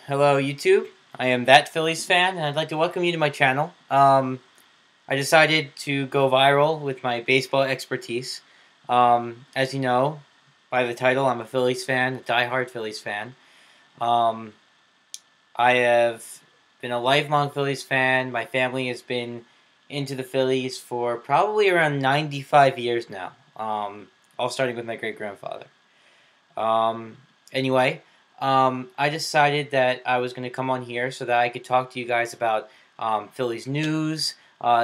Hello, YouTube. I am That Phillies fan, and I'd like to welcome you to my channel. I decided to go viral with my baseball expertise. As you know, by the title, I'm a Phillies fan, a diehard Phillies fan. Um, I have been a lifelong Phillies fan. My family has been into the Phillies for probably around 95 years now, all starting with my great grandfather. Um, anyway, I decided that I was going to come on here so that I could talk to you guys about Phillies news,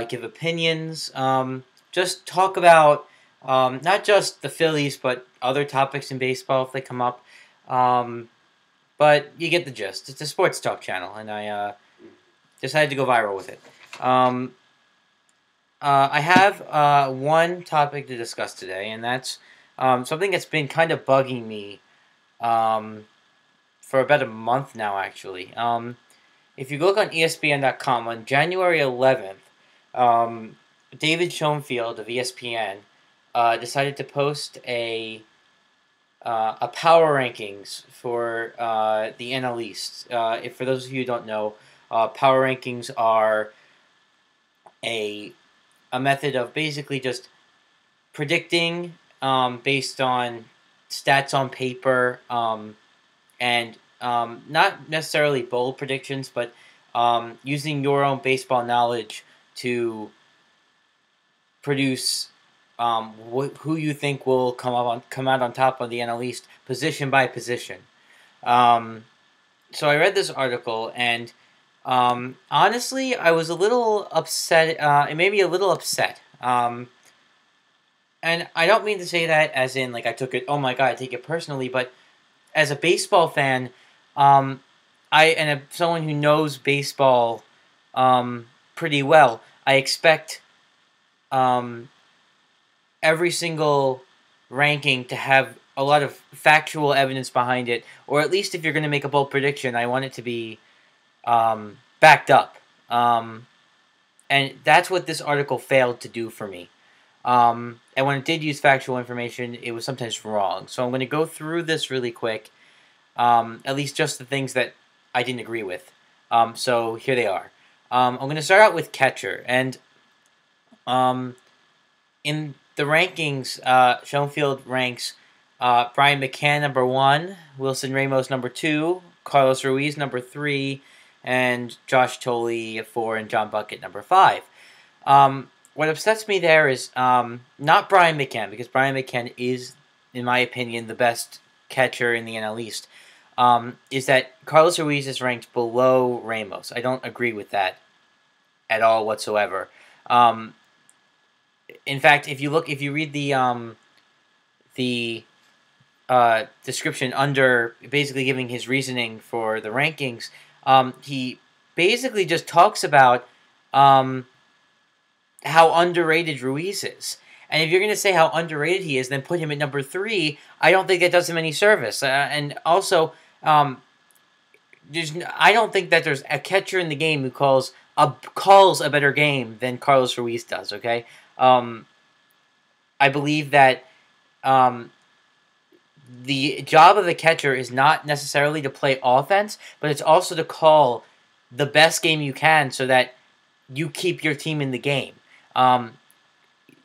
give opinions, just talk about not just the Phillies, but other topics in baseball if they come up. Um, but you get the gist. It's a sports talk channel, and I decided to go viral with it. Um, I have one topic to discuss today, and that's something that's been kind of bugging me um, for about a month now, actually. If you look on ESPN.com on January 11th, um, David Schoenfield of ESPN decided to post a power rankings for the NL East. If for those of you who don't know, power rankings are a a method of basically just predicting based on stats on paper and not necessarily bold predictions, but using your own baseball knowledge to produce who you think will come out on top of the NL East position by position. Um, so I read this article and honestly, I was a little upset. It made me a little upset. And I don't mean to say that as in like I took it. Oh my god, I take it personally, but as a baseball fan, um, someone who knows baseball pretty well, I expect um, every single ranking to have a lot of factual evidence behind it, or at least if you're going to make a bold prediction, I want it to be backed up. Um, and that's what this article failed to do for me. And when it did use factual information, it was sometimes wrong. So I'm going to go through this really quick. At least just the things that I didn't agree with. So here they are. I'm going to start out with catcher, and um, in the rankings, Schoenfield ranks Brian McCann number one, Wilson Ramos number two, Carlos Ruiz number three, and Josh Tolley four, and John Bucket number five. What upsets me there is not Brian McCann, because Brian McCann is, in my opinion, the best catcher in the NL East. Is that Carlos Ruiz is ranked below Ramos. I don't agree with that at all whatsoever. Um, in fact, if you read the description under basically giving his reasoning for the rankings, he basically just talks about um, how underrated Ruiz is. And if you're going to say how underrated he is, then put him at number three. I don't think that does him any service. And also, um, I don't think that there's a catcher in the game who calls a better game than Carlos Ruiz does. Okay, um, I believe that um, the job of the catcher is not necessarily to play offense, but it's also to call the best game you can so that you keep your team in the game. Um,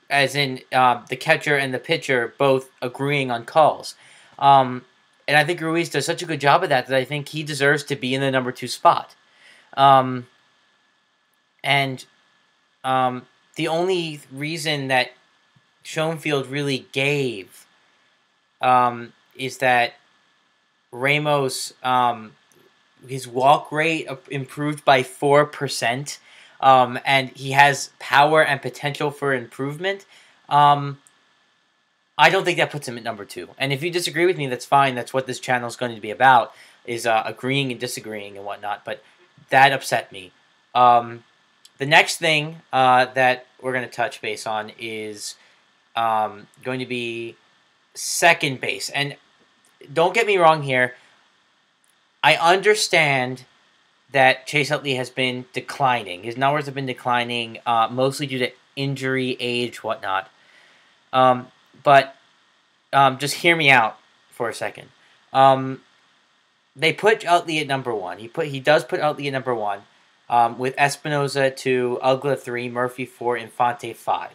as in the catcher and the pitcher both agreeing on calls. Um, and I think Ruiz does such a good job of that I think he deserves to be in the number two spot. Um, and the only reason that Schoenfield really gave is that Ramos, his walk rate improved by 4%, and he has power and potential for improvement. Um, I don't think that puts him at number two. And if you disagree with me, that's fine. That's what this channel is going to be about, is agreeing and disagreeing and whatnot. But that upset me. The next thing that we're going to touch base on is going to be second base. And don't get me wrong here. I understand that Chase Utley has been declining. His numbers have been declining, mostly due to injury, age, whatnot. But just hear me out for a second. Um, they put Utley at number one. He does put Utley at number one, with Espinoza 2, Ugla 3, Murphy 4, Infante 5.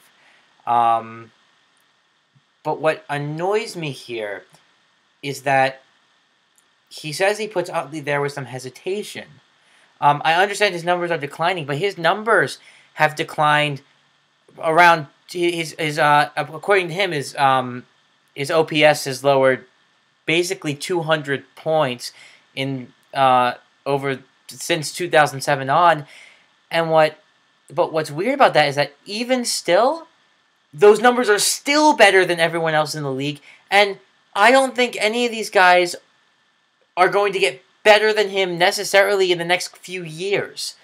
But what annoys me here is that he says he puts Utley there with some hesitation. I understand his numbers are declining, but his numbers have declined around his according to him, his OPS has lowered basically 200 points in over since 2007 on. And what's weird about that is that even still, those numbers are still better than everyone else in the league. And I don't think any of these guys are going to get better than him necessarily in the next few years.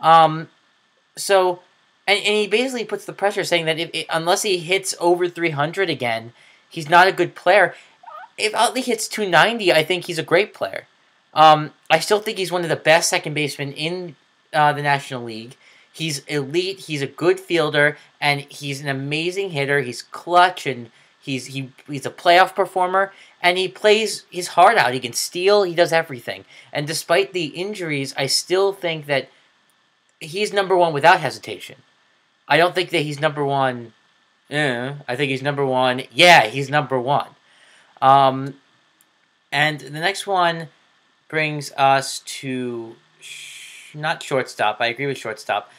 So, and he basically puts the pressure saying that unless he hits over 300 again, he's not a good player. If Utley hits 290, I think he's a great player. I still think he's one of the best second basemen in the National League. He's elite. He's a good fielder, and he's an amazing hitter. He's clutch, and he's a playoff performer, and he plays his heart out. He can steal. He does everything. And despite the injuries, I still think that he's number one without hesitation. I don't think that he's number one. I think he's number one. Yeah, he's number one. And the next one brings us to not shortstop. I agree with shortstop.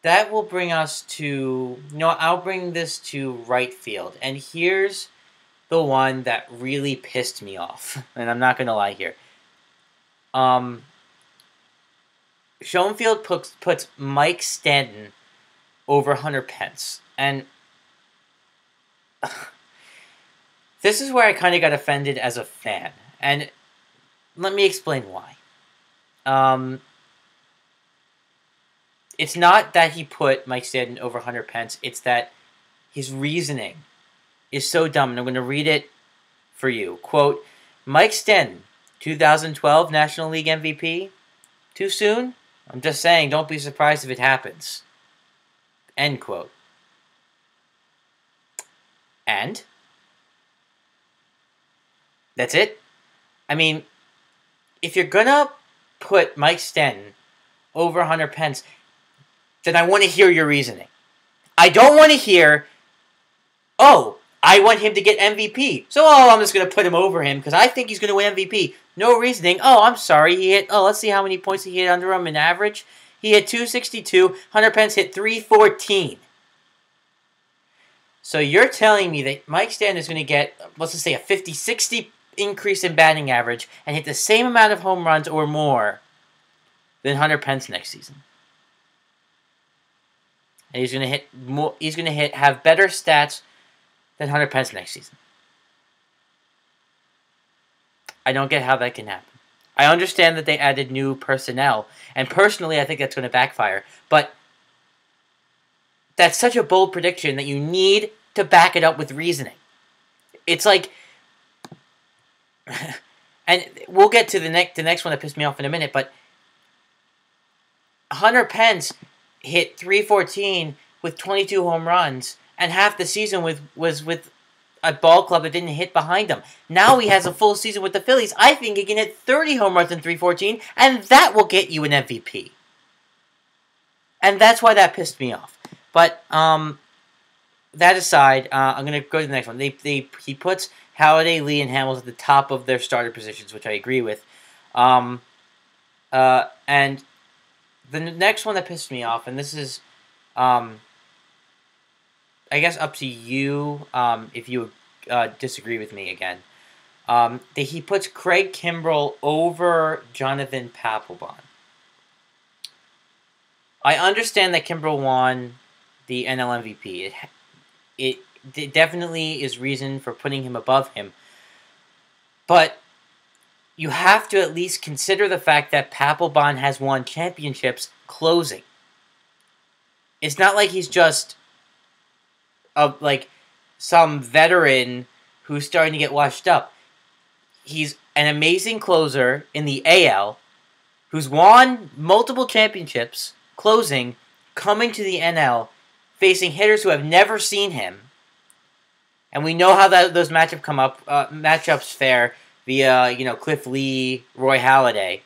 That will bring us to... I'll bring this to right field. And here's the one that really pissed me off. And I'm not going to lie here. Schoenfield puts Mike Stanton over Hunter Pence. And this is where I kind of got offended as a fan. And let me explain why. It's not that he put Mike Stanton over Hunter Pence. It's that his reasoning is so dumb. And I'm going to read it for you. Quote, Mike Stanton, 2012 National League MVP. Too soon? I'm just saying, don't be surprised if it happens. End quote. And? That's it? I mean, if you're going to put Mike Stanton over Hunter Pence, then I want to hear your reasoning. I don't want to hear, I want him to get MVP. So, I'm just going to put him over him because I think he's going to win MVP. No reasoning. I'm sorry. Let's see how many points he hit under him in average. He hit 262. Hunter Pence hit 314. So you're telling me that Mike Stanton is going to get, let's just say, a 50-60 increase in batting average and hit the same amount of home runs or more than Hunter Pence next season. And he's going to hit more. He's going to have better stats than Hunter Pence next season. I don't get how that can happen. I understand that they added new personnel, and personally, I think that's going to backfire. But that's such a bold prediction that you need to back it up with reasoning. It's like, and we'll get to the next one that pissed me off in a minute. But Hunter Pence hit 314 with 22 home runs, and half the season was with a ball club that didn't hit behind him. Now he has a full season with the Phillies. I think he can hit 30 home runs in 314, and that will get you an MVP. And that's why that pissed me off. But that aside, I'm going to go to the next one. He puts Halladay, Lee, and Hamels at the top of their starter positions, which I agree with. And the next one that pissed me off, and this is, I guess, up to you if you disagree with me again. That he puts Craig Kimbrell over Jonathan Papelbon. I understand that Kimbrell won the NL MVP. It definitely is reason for putting him above him. But you have to at least consider the fact that Papelbon has won championships closing. It's not like he's just some veteran who's starting to get washed up. He's an amazing closer in the AL who's won multiple championships closing, coming to the NL, facing hitters who have never seen him. And we know how those matchups fare via, Cliff Lee, Roy Halladay.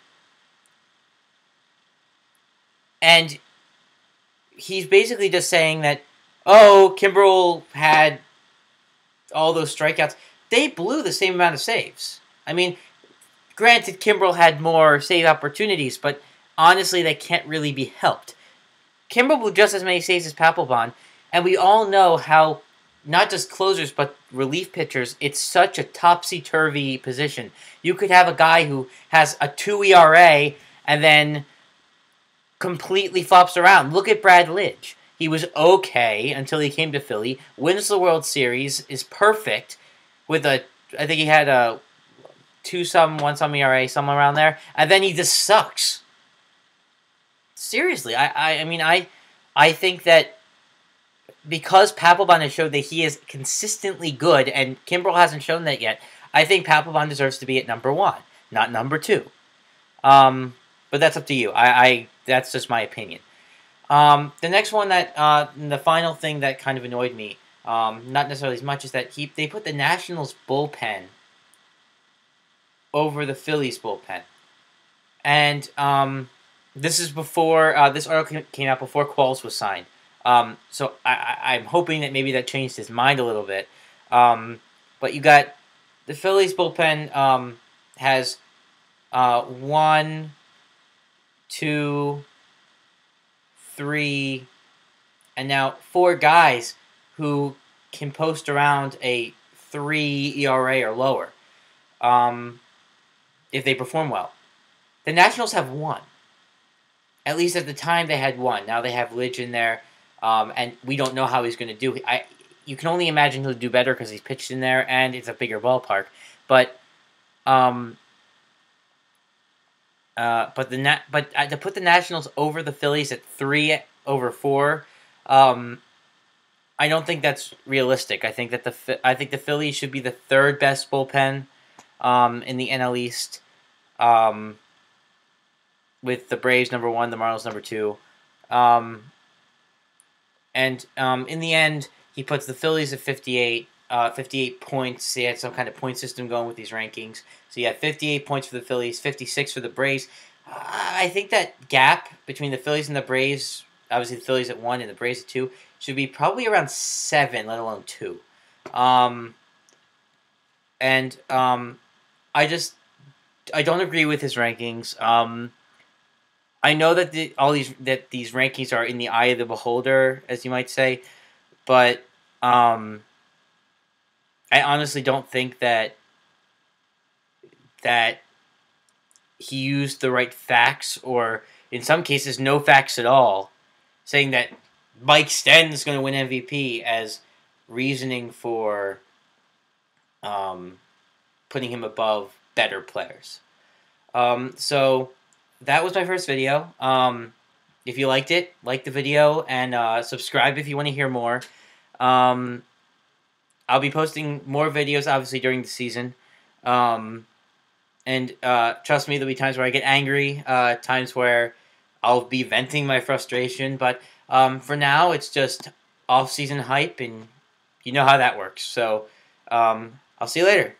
And he's basically just saying that, oh, Kimbrel had all those strikeouts. They blew the same amount of saves. I mean, granted, Kimbrel had more save opportunities, but honestly, they can't really be helped. Kimbrel blew just as many saves as Papelbon, and we all know how, not just closers, but relief pitchers, it's such a topsy-turvy position. You could have a guy who has a 2 ERA and then completely flops around. Look at Brad Lidge. He was okay until he came to Philly, wins the World Series, is perfect with I think he had a 2-some, 1-some ERA, somewhere around there, and then he just sucks. Seriously, I mean, I think that because Papelbon has showed that he is consistently good, and Kimbrel hasn't shown that yet, I think Papelbon deserves to be at number 1, not number 2. But that's up to you. That's just my opinion. The next one the final thing that kind of annoyed me, not necessarily as much, is that they put the Nationals bullpen over the Phillies bullpen. And this is before, this article came out before Qualls was signed. So I'm hoping that maybe that changed his mind a little bit. But you got the Phillies bullpen has 1, 2, 3, and now 4 guys who can post around a 3 ERA or lower if they perform well. The Nationals have 1. At least at the time they had 1. Now they have Lidge in there, and we don't know how he's going to do. You can only imagine he'll do better because he's pitched in there and it's a bigger ballpark. But to put the Nationals over the Phillies at 3 over 4, I don't think that's realistic. I think that the Phillies should be the 3rd best bullpen in the NL East, with the Braves number 1, the Marlins number 2, and in the end, he puts the Phillies at 58. 58 points. He had some kind of point system going with these rankings. So you have 58 points for the Phillies, 56 for the Braves. I think that gap between the Phillies and the Braves, obviously the Phillies at 1 and the Braves at 2, should be probably around 7, let alone 2. I don't agree with his rankings. I know that these rankings are in the eye of the beholder, as you might say, but I honestly don't think that he used the right facts, or in some cases no facts at all, saying that Mike Sten's going to win MVP as reasoning for putting him above better players. So that was my first video. If you liked it, like the video, and subscribe if you want to hear more. I'll be posting more videos, obviously, during the season. And trust me, there'll be times where I get angry, times where I'll be venting my frustration. But for now, it's just off-season hype, and you know how that works. So I'll see you later.